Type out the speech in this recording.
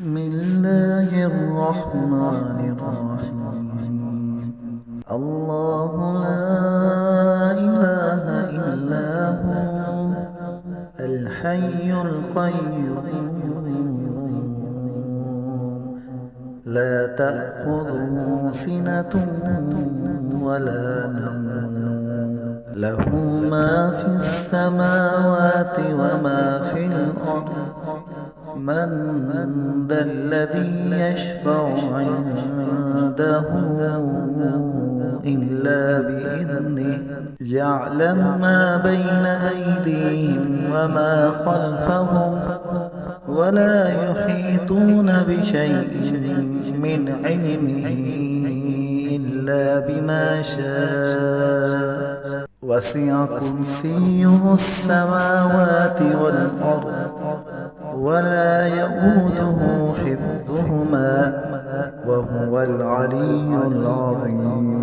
بسم الله الرحمن الرحيم. الله لا إله إلا هو الحي القيوم لا تأخذه سنة ولا نوم له ما في السماوات وما في الأرض من ذا الذي يشفع عنده إلا بإذنه يعلم ما بين أيديهم وما خلفهم ولا يحيطون بشيء من علمه إلا بما شاء وسع كرسيه السماوات والأرض ولا يئوده حفظهما وهو العلي العظيم.